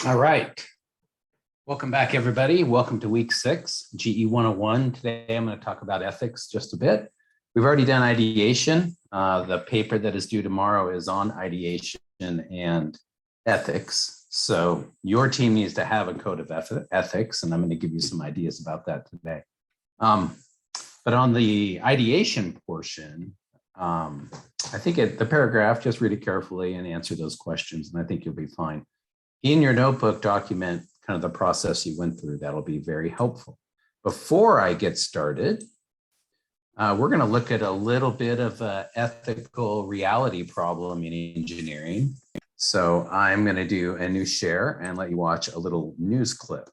All right. Welcome back, everybody. Welcome to week 6, GE101. Today, I'm going to talk about ethics just a bit. We've already done ideation. The paper that is due tomorrow is on ideation and ethics. So your team needs to have a code of ethics, and I'm going to give you some ideas about that today. But on the ideation portion, I think the paragraph, just read it carefully and answer those questions, and I think you'll be fine. In your notebook, document kind of the process you went through. That'll be very helpful. Before I get started, we're going to look at a little bit of an ethical reality problem in engineering. So I'm going to do a new share and let you watch a little news clip.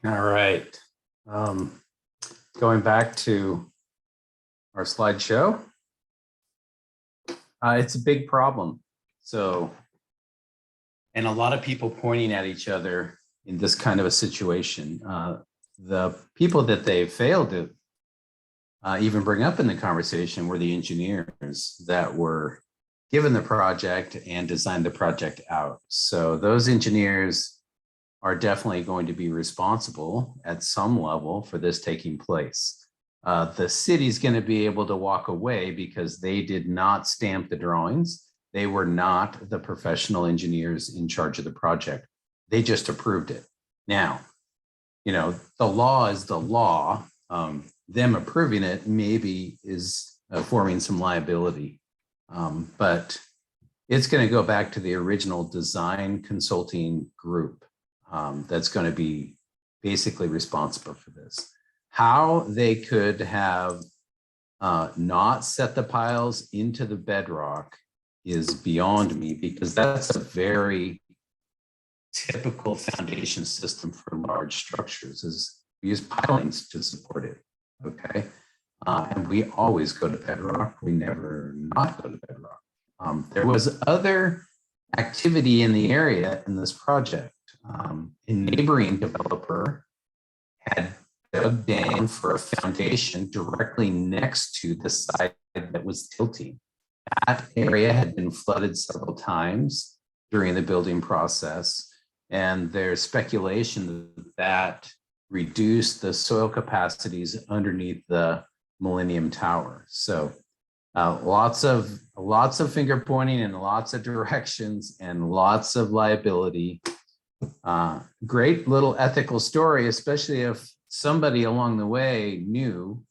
All right. Going back to our slideshow, it's a big problem. So, and a lot of people pointing at each other in this kind of a situation. The people that they failed to even bring up in the conversation were the engineers that were given the project and designed the project out. So those engineers are definitely going to be responsible at some level for this taking place. The city's going to be able to walk away because they did not stamp the drawings. They were not the professional engineers in charge of the project. They just approved it. Now, you know, the law is the law. Them approving it maybe is forming some liability. But it's going to go back to the original design consulting group that's going to be basically responsible for this. How they could have not set the piles into the bedrock is beyond me, because that's a very typical foundation system for large structures. Is we use pilings to support it. Okay. And we always go to bedrock. We never not go to bedrock. There was other activity in the area in this project. A neighboring developer had dug down for a foundation directly next to the side that was tilting. That area had been flooded several times during the building process, and there's speculation that reduced the soil capacities underneath the Millennium Tower. So lots of finger pointing and lots of directions and lots of liability. Great little ethical story, especially if somebody along the way knew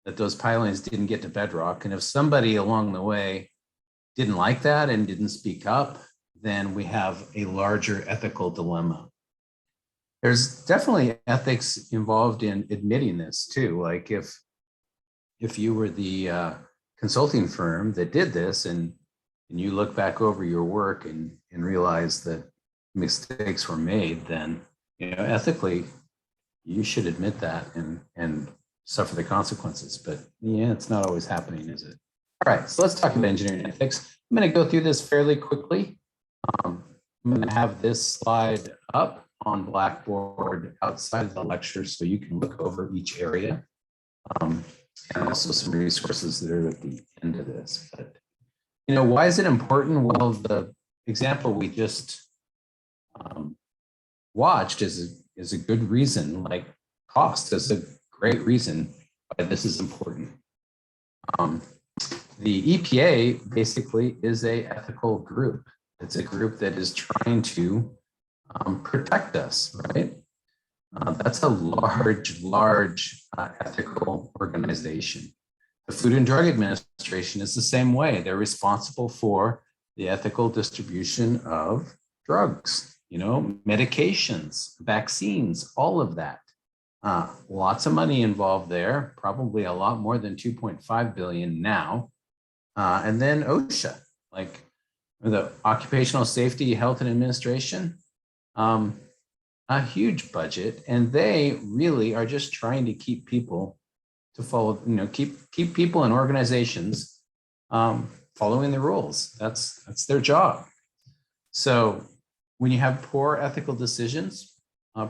that those pilings didn't get to bedrock. And if somebody along the way didn't like that and didn't speak up, then we have a larger ethical dilemma. There's definitely ethics involved in admitting this too. Like if you were the consulting firm that did this and you look back over your work and realize that mistakes were made, then ethically you should admit that and suffer the consequences. But yeah, it's not always happening, is it? All right, so let's talk about engineering ethics. I'm going to go through this fairly quickly. I'm going to have this slide up on Blackboard outside of the lecture so you can look over each area. And also some resources that are at the end of this. But why is it important? Well, the example we just watched is a good reason. Like cost is a great reason why this is important. The EPA basically is a ethical group. It's a group that is trying to protect us, right? That's a large ethical organization. The Food and Drug Administration is the same way. They're responsible for the ethical distribution of drugs, medications, vaccines, all of that. Lots of money involved there, probably a lot more than 2.5 billion now. And then OSHA, like the Occupational Safety, Health and Administration, a huge budget, and they really are just trying to keep people to follow, keep people and organizations following the rules. That's their job. So when you have poor ethical decisions,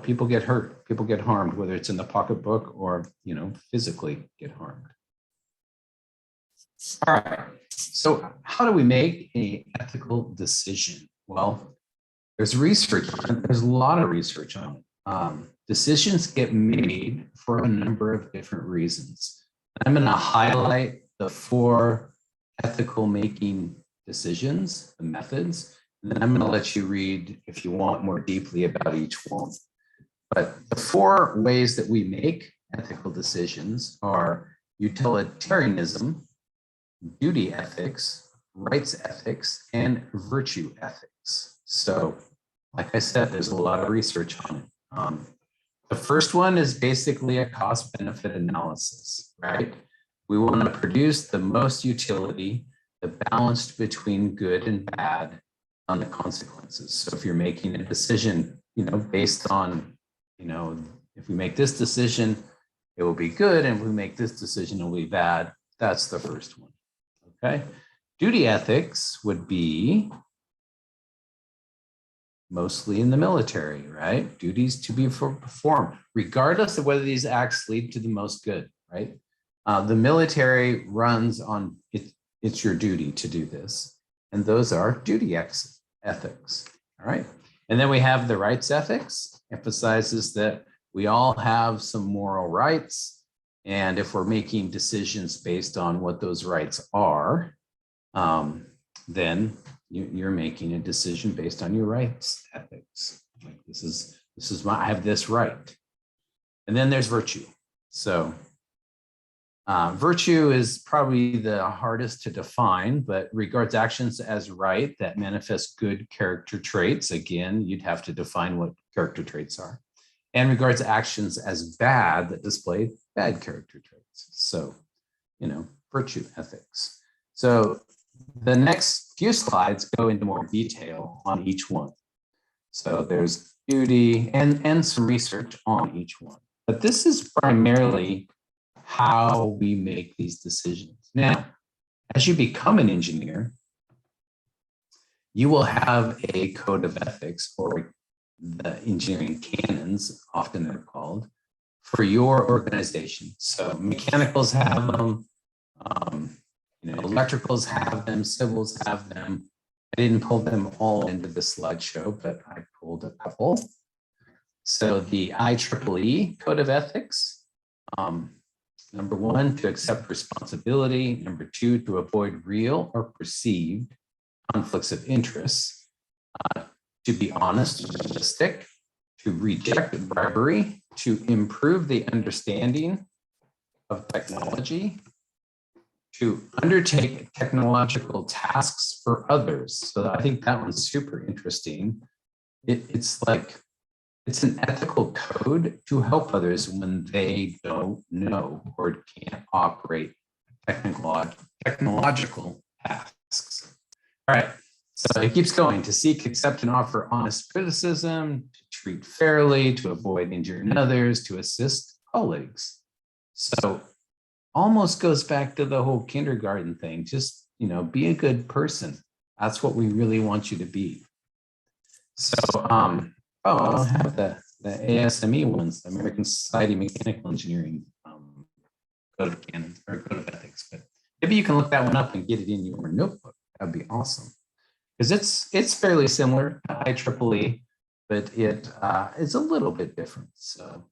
people get hurt, people get harmed, whether it's in the pocketbook or physically get harmed. All right. So how do we make an ethical decision? Well, there's research on it. There's a lot of research on it. Decisions get made for a number of different reasons. I'm going to highlight the 4 ethical making decisions, the methods, and then I'm going to let you read if you want more deeply about each one. But the 4 ways that we make ethical decisions are utilitarianism, duty ethics, rights ethics, and virtue ethics. So, like I said, there's a lot of research on it. The first one is basically a cost-benefit analysis, right? We want to produce the most utility, the balance between good and bad on the consequences. So if you're making a decision, based on, if we make this decision, it will be good, and if we make this decision, it will be bad. That's the first one, okay? Duty ethics would be mostly in the military, right? Duties to be performed, regardless of whether these acts lead to the most good, right? The military runs on it's your duty to do this. And those are duty ethics, all right? And then we have the rights ethics, emphasizes that we all have some moral rights. And if we're making decisions based on what those rights are, then you're making a decision based on your rights ethics. Like this is my, I have this right. And then there's virtue. So Virtue is probably the hardest to define, but regards actions as right that manifest good character traits. Again, you'd have to define what character traits are. And regards actions as bad that display bad character traits. So, virtue ethics. So the next few slides go into more detail on each one. So there's duty and some research on each one. But this is primarily how we make these decisions. Now, as you become an engineer, you will have a code of ethics, or the engineering canons, often they're called, for your organization. So mechanicals have them, electricals have them, civils have them. I didn't pull them all into the slideshow, but I pulled a couple. So the IEEE Code of Ethics, number 1, to accept responsibility. Number 2, to avoid real or perceived conflicts of interest. To be honest and realistic. To reject bribery. To improve the understanding of technology. To undertake technological tasks for others. So I think that one's super interesting. It's an ethical code to help others when they don't know or can't operate technological tasks. All right, so it keeps going. To seek, accept, and offer honest criticism, to treat fairly, to avoid injuring others, to assist colleagues. So almost goes back to the whole kindergarten thing. Just, be a good person. That's what we really want you to be. So, I don't have the ASME ones, the American Society of Mechanical Engineering Code of Canons or Code of Ethics, but maybe you can look that one up and get it in your notebook. That'd be awesome. Because it's fairly similar to IEEE, but it is a little bit different. So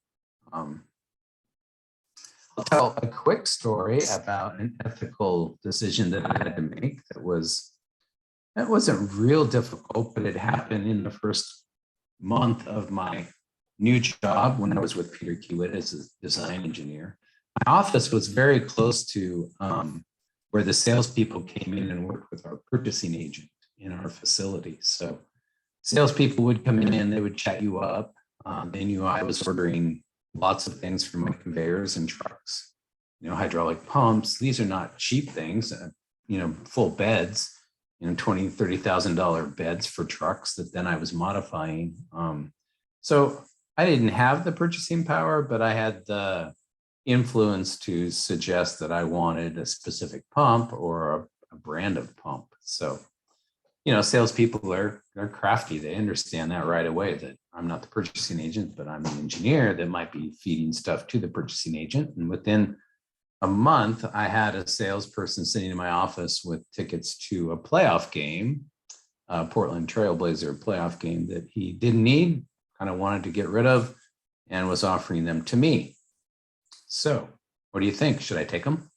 I'll tell a quick story about an ethical decision that I had to make that wasn't real difficult, but it happened in the first month of my new job when I was with Peter Kiewit as a design engineer. My office was very close to where the salespeople came in and worked with our purchasing agent in our facility. So salespeople would come in, they would chat you up. They knew I was ordering lots of things for my conveyors and trucks, hydraulic pumps. These are not cheap things, full beds, $20,000, $30,000 beds for trucks that then I was modifying. So I didn't have the purchasing power, but I had the influence to suggest that I wanted a specific pump or a brand of pump. So, salespeople are crafty. They understand that right away, that I'm not the purchasing agent, but I'm the engineer that might be feeding stuff to the purchasing agent. And within a month, I had a salesperson sitting in my office with tickets to a playoff game, Portland Trailblazer playoff game that he didn't need, kind of wanted to get rid of, and was offering them to me. So what do you think? Should I take them?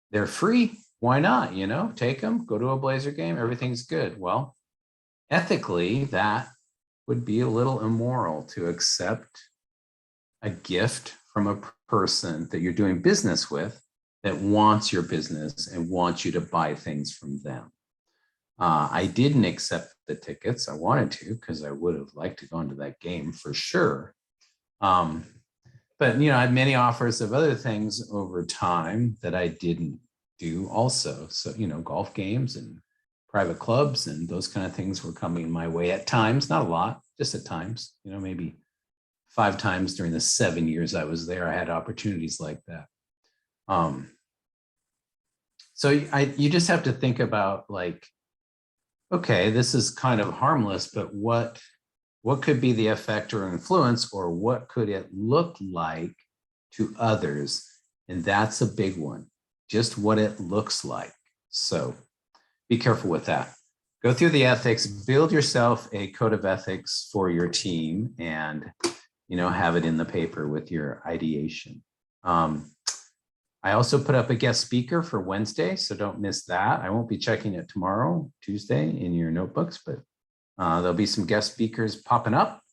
They're free. Why not? Take them, go to a Blazer game, everything's good. Well, ethically, that would be a little immoral to accept a gift from a person that you're doing business with that wants your business and wants you to buy things from them. I didn't accept the tickets. I wanted to, because I would have liked to go into that game for sure. But, I had many offers of other things over time that I didn't do also. So, golf games and private clubs and those kind of things were coming my way at times, not a lot, just at times, maybe 5 times during the 7 years I was there, I had opportunities like that. So you just have to think about okay, this is kind of harmless, but what could be the effect or influence, or what could it look like to others? And that's a big one, just what it looks like. So be careful with that. Go through the ethics, build yourself a code of ethics for your team, and have it in the paper with your ideation. I also put up a guest speaker for Wednesday, so don't miss that. I won't be checking it tomorrow, Tuesday, in your notebooks, but there'll be some guest speakers popping up.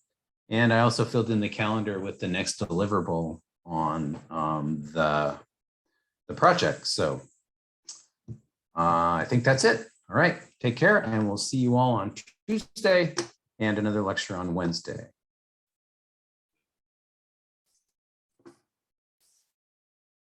And I also filled in the calendar with the next deliverable on the project. So I think that's it. All right, take care, and we'll see you all on Tuesday and another lecture on Wednesday.